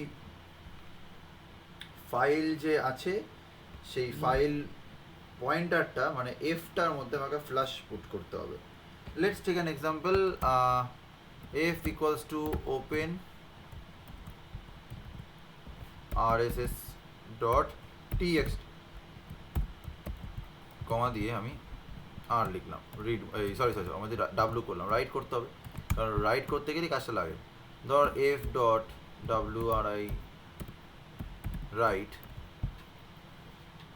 ফাইল যে আছে সেই ফাইল পয়েন্টারটা মানে এফটার মধ্যে আমাকে ফ্লাশ পুট করতে হবে। Let's take an example, F equals to open rss dot txt comma দিয়ে আমি আর লিখলাম রিড, সরি আমাদের ডাব্লু করলাম, রাইট করতে হবে, কারণ রাইট করতে গেলে কাজটা লাগে। ধর এফ ডট wri রাইট,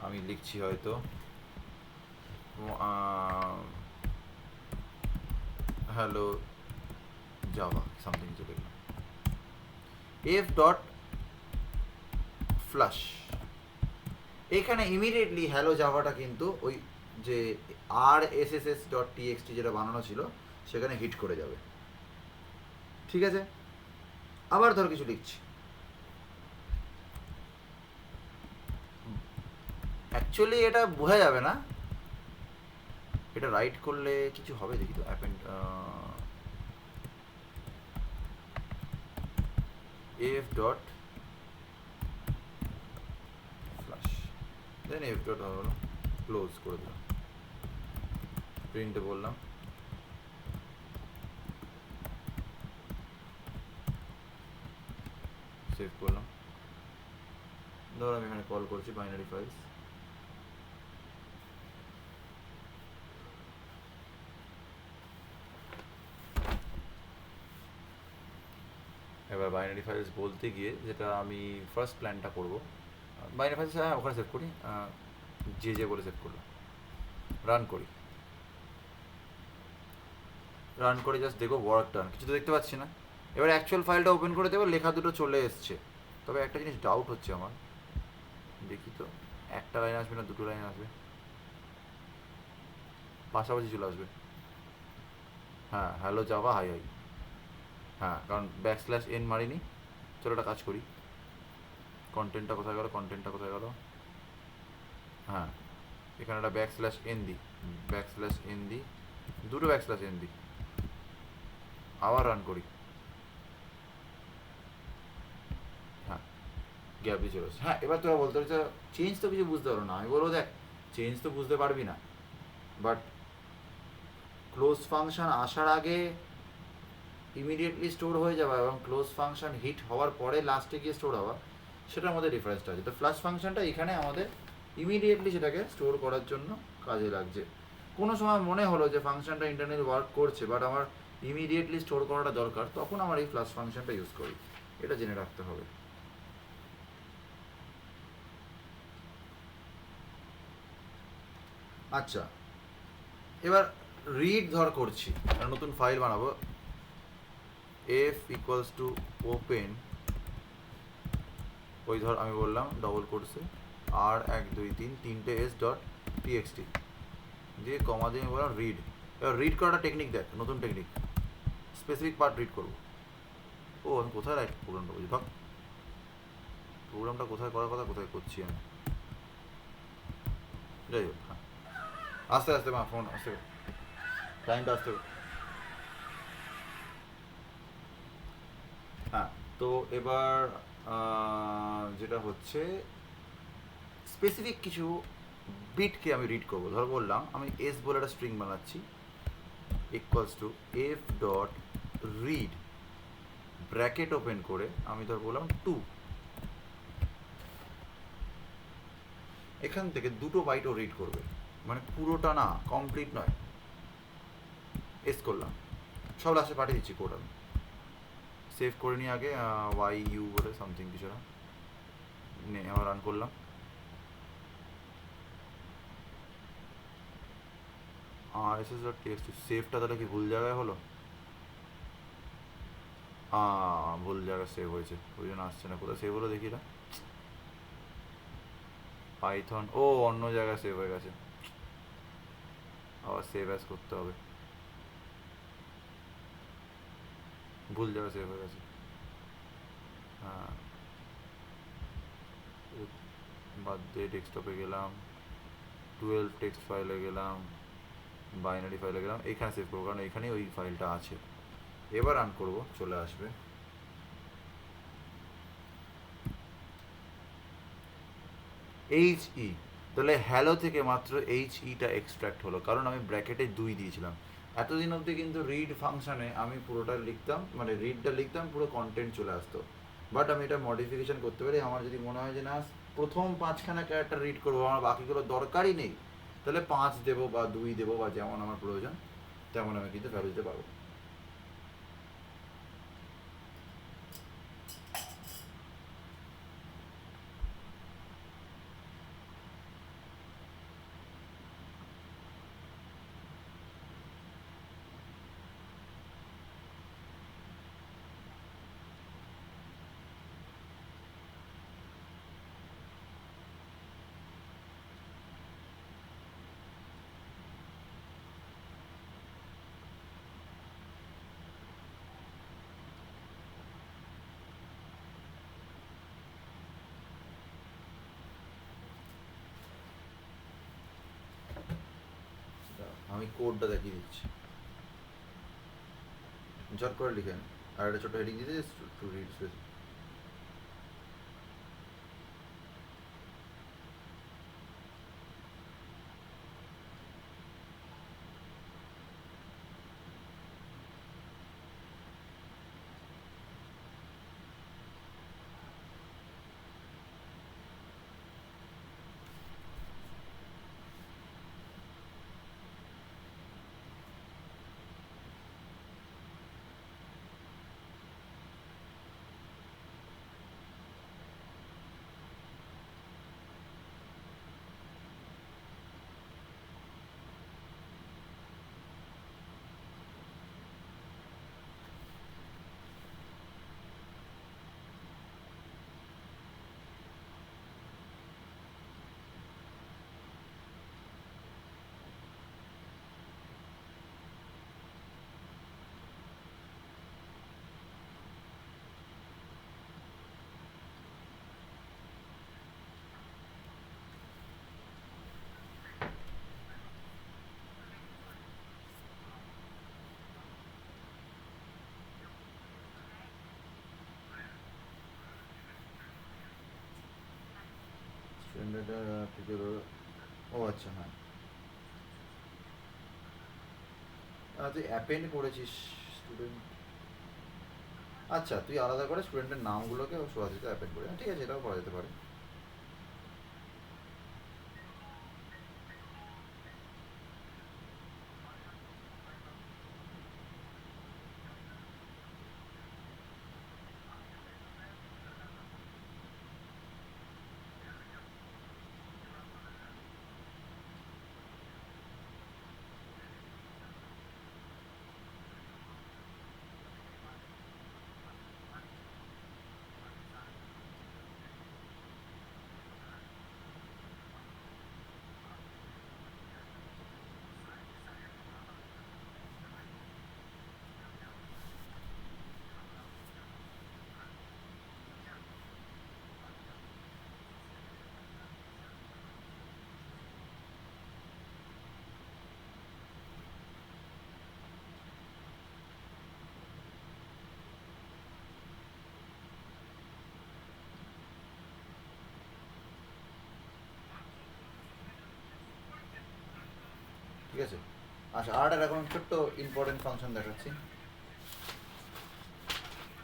আমি লিখছি হয়তো হ্যালো জাভা সামথিং কিছু লিখলাম, এফ ডট ফ্লাশ। এখানে ইমিডিয়েটলি হ্যালো জাভাটা কিন্তু ওই যে rss.txt যেটা বানানো ছিল সেখানে হিট করে যাবে, ঠিক আছে। আবার ধর কিছু লিখছি, অ্যাকচুয়ালি এটা বোঝা যাবে না, এটা রাইট করলে কিছু হবে, দেখি তো অ্যাপেন্ড এফ ডট ফ্লাশ, দেন এফ ডট হলো ক্লোজ করে দিলাম, প্রিন্টে বললাম, সেভ করলাম। ধর আমি এখানে কল করছি বাইনারি ফাইলস, এবার বাইনারি ফাইলস বলতে গিয়ে যেটা আমি ফার্স্ট প্ল্যানটা করবো, বাইনারি ফাইলস হ্যাঁ ওখানে সেভ করি, যে বলে সেভ করলাম, রান করি, রান করে জাস্ট দেখো ওয়ার্ক ডান, কিছু তো দেখতে পাচ্ছি না। এবার অ্যাকচুয়াল ফাইলটা ওপেন করে দেবো, লেখা দুটো চলে এসছে, তবে একটা জিনিস ডাউট হচ্ছে আমার, দেখি তো একটা লাইন আসবে না দুটো লাইন আসবে, পাশাপাশি চলে আসবে। হ্যাঁ হ্যালো জাভা হাই হাই, হ্যাঁ কারণ \n মারিনি। চলো একটা কাজ করি, কন্টেন্টটা কোথায় গেল, কন্টেন্টটা কোথায় গেল, হ্যাঁ এখানে একটা \n দিই, \n দিই, দুটো \n দিই, আবার রান করি, গ্যাপ দিয়ে চলে আসছে। হ্যাঁ, এবার তোরা বলতে পারছো চেঞ্জ তো কিছু বুঝতে পারো না। আমি বলবো দেখ চেঞ্জ তো বুঝতে পারবি না, বাট ক্লোজ ফাংশন আসার আগে ইমিডিয়েটলি স্টোর হয়ে যাওয়া এবং ক্লোজ ফাংশন হিট হওয়ার পরে লাস্টে গিয়ে স্টোর হওয়া, সেটার মধ্যে ডিফারেন্সটা আছে। তো ফ্লাশ ফাংশনটা এখানে আমাদের ইমিডিয়েটলি সেটাকে স্টোর করার জন্য কাজে লাগছে। কোনো সময় মনে হলো যে ফাংশনটা ইন্টারনালি ওয়ার্ক করছে বাট আমার ইমিডিয়েটলি স্টোর করাটা দরকার, তখন আমার এই ফ্লাশ ফাংশনটা ইউজ করি। এটা জেনে রাখতে হবে। আচ্ছা, এবার রিড ধর করছি, একটা নতুন ফাইল বানাবো। এফ ইকুয়ালস টু ওপেন, ওই ধর আমি বললাম ডবল কোর্সে আর 1 2 3 তিনটে এস ডট টিএক্সটি দিয়ে কমা দিয়ে আমি বললাম রিড। এবার রিড করাটা টেকনিক দেখ, নতুন টেকনিক, স্পেসিফিক পার্ট রিড করবো। ও আমি কোথায় রাইট প্রোগ্রামটা বলছি, ভাগ প্রোগ্রামটা কোথায় করার কথা কোথায় করছি আমি, যাই হোক। হ্যাঁ, আস্তে আস্তে মা ফোন আস্তে, টাইমটা আসতে। হ্যাঁ, তো এবার যেটা হচ্ছে স্পেসিফিক কিছু বিটকে আমি রিড করবো। ধর বললাম আমি এস বলে একটা স্ট্রিং বানাচ্ছি, equals to F dot read bracket open করে আমি ধর বললাম 2। এখান থেকে 2টো বাইটও রিড করবে, মানে পুরোটা না, কমপ্লিট নয়। এস করলাম, সব লাস্টে পাঠিয়ে দিচ্ছি কোড। আমি সেভ করে নিয়ে আগে ওয়াই ইউ বলে সামথিং কিছু না, নে আবার রান করলাম। আর এস এস ডট টেক্সট সেভটা তাহলে কি ভুল জায়গায় হলো? ভুল জায়গায় সেভ হয়েছে, ওই জন্য আসছে না। কোথায় সেভ হলো দেখি না, পাইথন, ও অন্য জায়গায় সেভ হয়ে গেছে, আবার সেভ অ্যাজ করতে হবে, ভুল জায়গায় সেভ হয়ে গেছে। হ্যাঁ, বাদ দিয়ে ডেস্কটপে গেলাম, 12 টেক্সট ফাইলে গেলাম, বাইনারি ফাইলে গেলাম, এখানে সেভ করবো কারণ এখানেই ওই ফাইলটা আছে। এবার রান করবো, চলে আসবে। এইচ ই, তাহলে হ্যালো থেকে মাত্র এইচ ইটা এক্সট্র্যাক্ট হলো, কারণ আমি ব্র্যাকেটে 2 দিয়েছিলাম। এতদিন অবধি কিন্তু রিড ফাংশনে আমি পুরোটা লিখতাম, মানে রিডটা লিখতাম, পুরো কন্টেন্ট চলে আসতো। বাট আমি এটা মডিফিকেশন করতে পারি। আমার যদি মনে হয় যে না প্রথম 5খানা ক্যারেক্টার রিড করবো, আমার বাকিগুলো দরকারই নেই, তাহলে 5 দেবো বা 2 দেবো বা যেমন আমার প্রয়োজন তেমন আমি কিন্তু ভ্যালু দিতে পারবো। আমি কোডটা দেখিয়ে দিচ্ছি, ঝট করে লিখে নে। আর একটা ছোট হেডিং দিতে টু রিড স্পেস। ও আচ্ছা, হ্যাঁ তুই অ্যাপেন্ড করেছিস স্টুডেন্ট, আচ্ছা তুই আলাদা করে স্টুডেন্টের নামগুলোকে সোয়াজিতে অ্যাপেন্ড করে, ঠিক আছে, এটাও করা যেতে পারে। ঠিক আছে, আচ্ছা আর এখন ছোট্ট ইম্পর্টেন্ট ফাংশন দেখাচ্ছি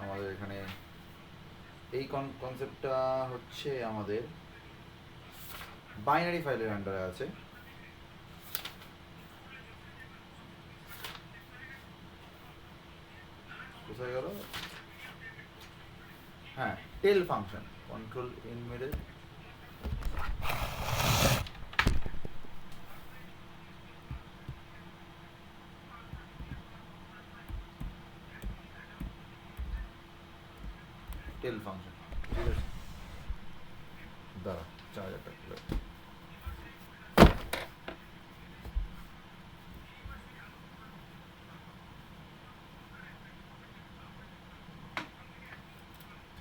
আমাদের এখানে। এই কনসেপ্টটা হচ্ছে আমাদের বাইনারি ফাইলের আন্ডারে আছে। কোথায় গেল, হ্যাঁ tail function, control in middle, tail function, ঠিক আছে, দাঁড়া 4000 টাকা করে।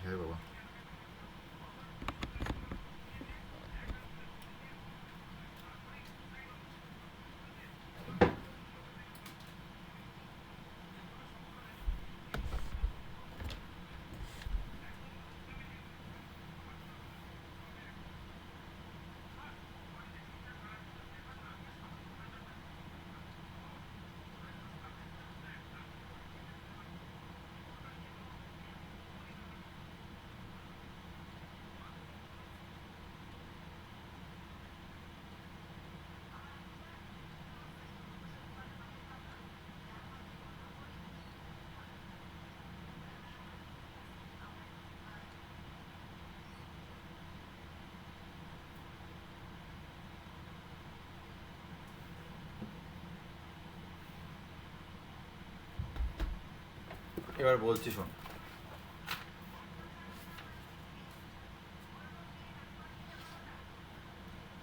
হ্যাঁ বাবা, এবার বলছি শোন,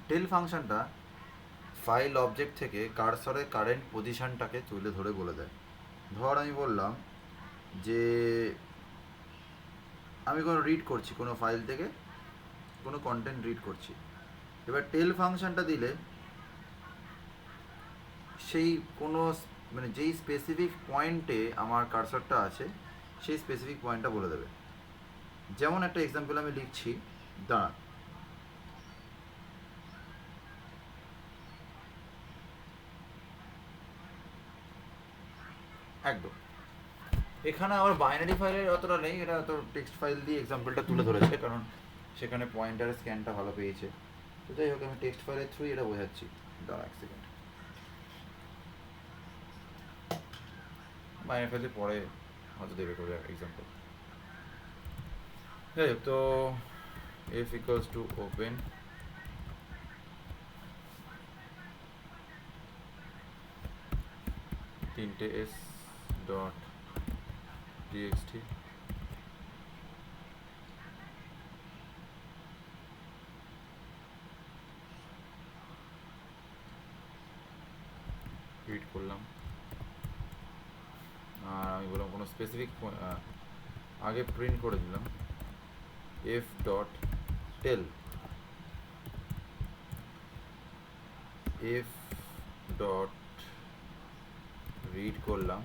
টেল ফাংশনটা ফাইল অবজেক্ট থেকে কার্সরের কারেন্ট পজিশনটাকে তুলে ধরে বলে দেয়। ধর আমি বললাম যে আমি কোনো রিড করছি, কোনো ফাইল থেকে কোনো কন্টেন্ট রিড করছি, এবার টেল ফাংশনটা দিলে সেই কোনো মানে যেই স্পেসিফিক পয়েন্টে আমার কার্সরটা আছে সেই স্পেসিফিক পয়েন্টটা বলে দেবে। যেমন একটা এক্সাম্পল আমি লিখছি, দাঁড়া, একদম এখানে আমার বাইনারি ফাইলের অতটা নেই, এটা তো টেক্সট ফাইল দিয়ে এক্সাম্পলটা তুলে ধরেছে কারণ সেখানে পয়েন্টারের স্ক্যানটা ভালো পেয়েছে। তো যাই হোক আমি টেক্সট ফাইলের থ্রুই এটা বোঝাচ্ছি, দাঁড়া এক সেকেন্ড, বাইনারি ফাইলে পরে হয়তো দেবে করে এক্সাম্পল। যাই হোক, তো এফ ইকুয়ালস টু ওপেন তিনটে এস ডট টিএক্সটি রিড করলাম, আর আমি বললাম কোনো স্পেসিফিক আগে প্রিন্ট করে দিলাম এফ ডট টেল, এফ ডট রিড করলাম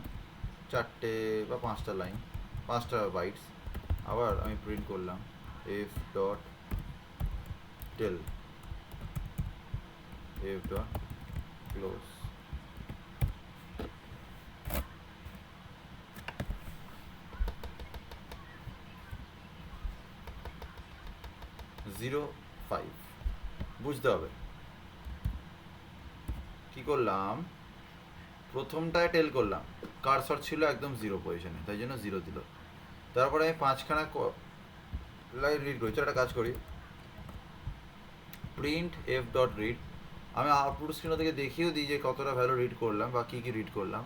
4টে বা 5টা লাইন, 5টা বাইটস, আবার আমি প্রিন্ট করলাম এফ ডট টেল, F dot close. Zero five বুঝতে হবে কি করলাম, প্রথমটায় টেল করলাম, কারসর ছিল একদম জিরো পজিশনে, তাই জন্য জিরো দিল। তারপরে আমি পাঁচখানা লাইন রিড করি। চলো একটা কাজ করি, প্রিন্ট এফ ডট রিড। আমি আউটপুট স্ক্রিন থেকে দেখিয়েও দিই যে কতটা ভ্যালু রিড করলাম বা কী কী রিড করলাম।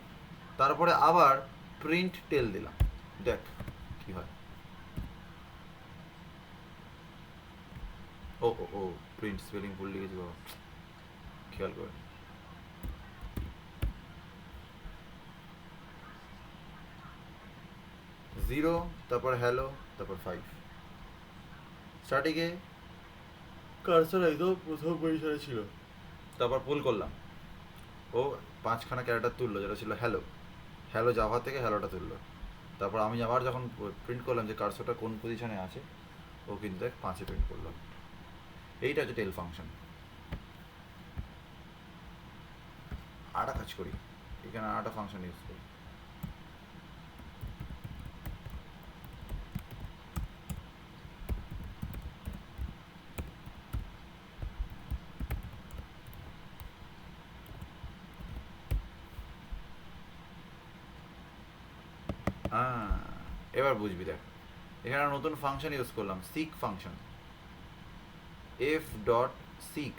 তারপরে আবার প্রিন্ট টেল দিলাম, দেখ কি হয়। ও ও ও প্রিন্ট স্পেলিং ভুল লিখেছি বাবা, খেয়াল করে। জিরো, তারপর হ্যালো, তারপর ফাইভ। স্টার্টিংয়ে কার্সর একদম প্রথম পজিশনে ছিল, তারপর পুল করলাম, ও পাঁচখানা ক্যারেক্টার তুললো, যেটা ছিল হ্যালো, হ্যালো জাভা থেকে হ্যালোটা তুললো। তারপর আমি আবার যখন প্রিন্ট করলাম যে কার্সরটা কোন পজিশনে আছে, ও কিন্তু দেখ পাঁচে প্রিন্ট করলো। এইটা হচ্ছে টেল ফাংশন। আরেকটা কাজ করি, এখানে আরেকটা ফাংশন ইউজ করি। হ্যাঁ, এবার বুঝবি, দেখ এখানে নতুন ফাংশন ইউজ করলাম, seek function, F dot seek.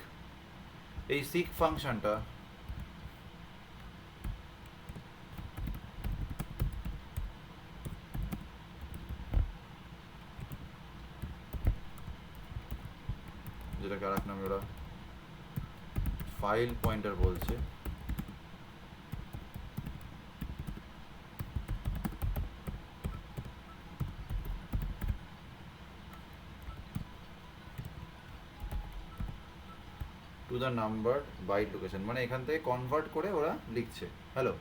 এই সিক ফাংশনটা যেটাকে আর এক নামে ওরা ফাইল পয়েন্টার বলছে, to the number byte location, মানে এখান থেকে কনভার্ট করে ওরা লিখছে হ্যালো।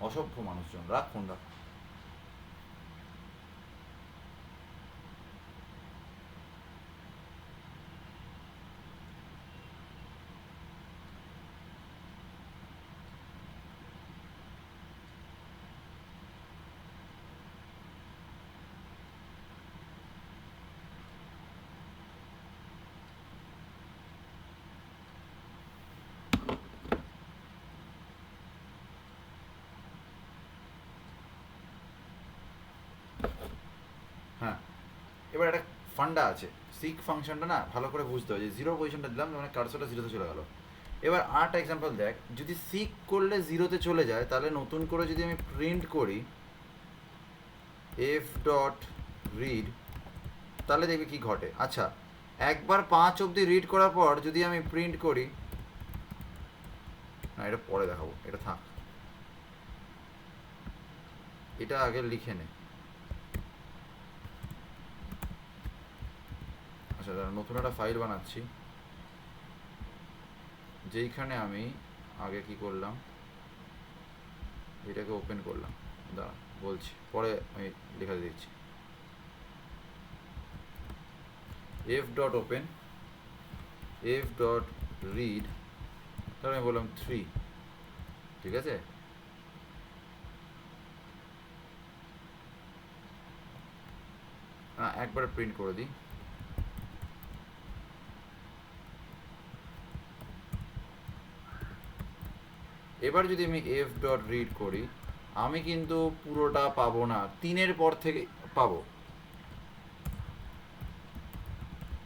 অসভ্য মানুষজন, রাখ ফোন রাখ। হ্যাঁ, এবার একটা ফান্ডা আছে, সিক ফাংশনটা না ভালো করে বুঝতে হবে। যে জিরো পজিশনটা দিলাম, মানে কার্সরটা জিরোতে চলে গেল। এবার আরেকটা এক্সাম্পল দেখ, যদি সিক করলে জিরোতে চলে যায়, তাহলে নতুন করে যদি আমি প্রিন্ট করি এফ ডট রিড, তাহলে দেখবি কি ঘটে। আচ্ছা, একবার 5 অবধি রিড করার পর যদি আমি প্রিন্ট করি, না এটা পরে দেখাবো, এটা থাক, এটা আগে লিখে নে। আচ্ছা, নতুন একটা ফাইল বানাচ্ছি, যেইখানে আমি আগে কি করলাম, এটাকে ওপেন করলাম, দাঁড়া বলছি, পরে আমি লেখা দিচ্ছি। F dot open, F dot read, তারপরে আমি বললাম 3, ঠিক আছে। একবার প্রিন্ট করে দিই, এবার যদি আমি এফ ডট রিড করি, আমি কিন্তু পুরোটা পাবো না, 3-এর পর থেকে পাবো।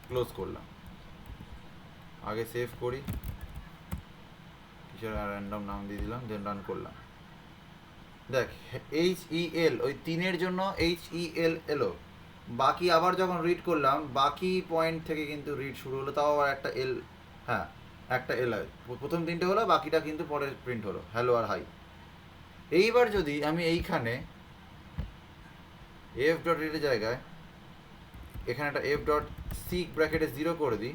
ক্লোজ করলাম, আগে সেভ করি, কিসের র্যান্ডম নাম দিয়ে দিলাম, দেন রান করলাম। দেখ HEL, ওই 3-এর জন্য HEL এলো, বাকি আবার যখন রিড করলাম বাকি পয়েন্ট থেকে কিন্তু রিড শুরু হলো, তাও আবার একটা এল, হ্যাঁ একটা এল, প্রথম 3টে হলো, বাকিটা কিন্তু পরে প্রিন্ট হলো হ্যালো আর হাই। এইবার যদি আমি এইখানে এফ ডট রিডের জায়গায় এখানে একটা এফ ডট সিক ব্র্যাকেটে 0 করে দিই,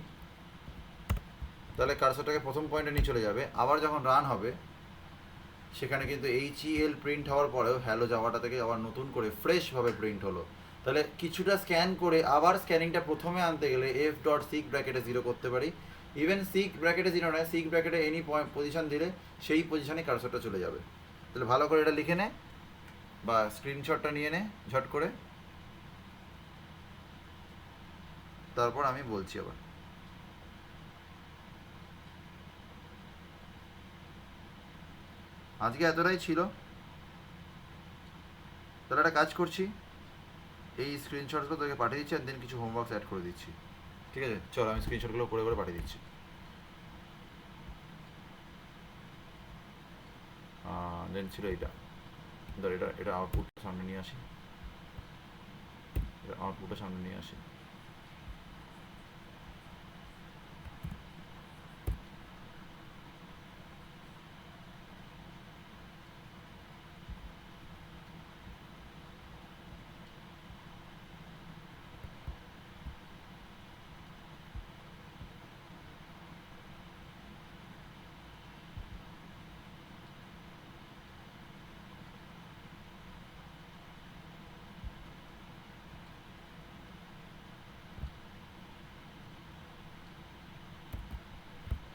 তাহলে কার্সরটাকে প্রথম পয়েন্টে নিয়ে চলে যাবে। আবার যখন রান হবে, সেখানে কিন্তু HEL প্রিন্ট হওয়ার পরেও হ্যালো জাভাটা থেকে আবার নতুন করে ফ্রেশভাবে প্রিন্ট হলো। তাহলে কিছুটা স্ক্যান করে আবার স্ক্যানিংটা প্রথমে আনতে গেলে এফ ডট সিক ব্র্যাকেটে 0 করতে পারি। ইভেন সিক ব্র্যাকেটে 0 নয়, সিক ব্র্যাকেটে এনি পজিশন দিলে সেই পজিশনে কার্সরটা চলে যাবে। তাহলে ভালো করে এটা লিখে নে বা স্ক্রিনশটটা নিয়ে নে ঝট করে, তারপর আমি বলছি আবার। আজকে এতটাই ছিল। তাহলে একটা কাজ করছি, এই স্ক্রিনশটগুলো তোকে পাঠিয়ে দিচ্ছি, আর দেন কিছু হোমওয়ার্কস অ্যাড করে দিচ্ছি। ঠিক আছে, চল আমি স্ক্রিনশটগুলো করে করে পাঠিয়ে দিচ্ছি। দেন ছিল এইটা, ধর এটা এটা আউটপুটটা সামনে নিয়ে আসি, এটা আউটপুটটা সামনে নিয়ে আসি।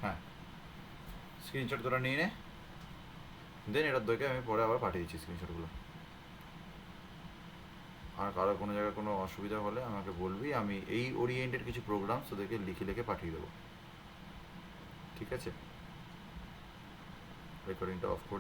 হ্যাঁ, স্ক্রিনশট তোরা নিয়ে নে, দেন এটার দইকে আমি পরে আবার পাঠিয়ে দিচ্ছি স্ক্রিনশটগুলো। আর কারো কোনো জায়গায় কোনো অসুবিধা হলে আমাকে বলবি, আমি এই ওরিয়েন্টেড কিছু প্রোগ্রাম তোদেরকে লিখে লিখে পাঠিয়ে দেবো। ঠিক আছে, রেকর্ডিংটা অফ করে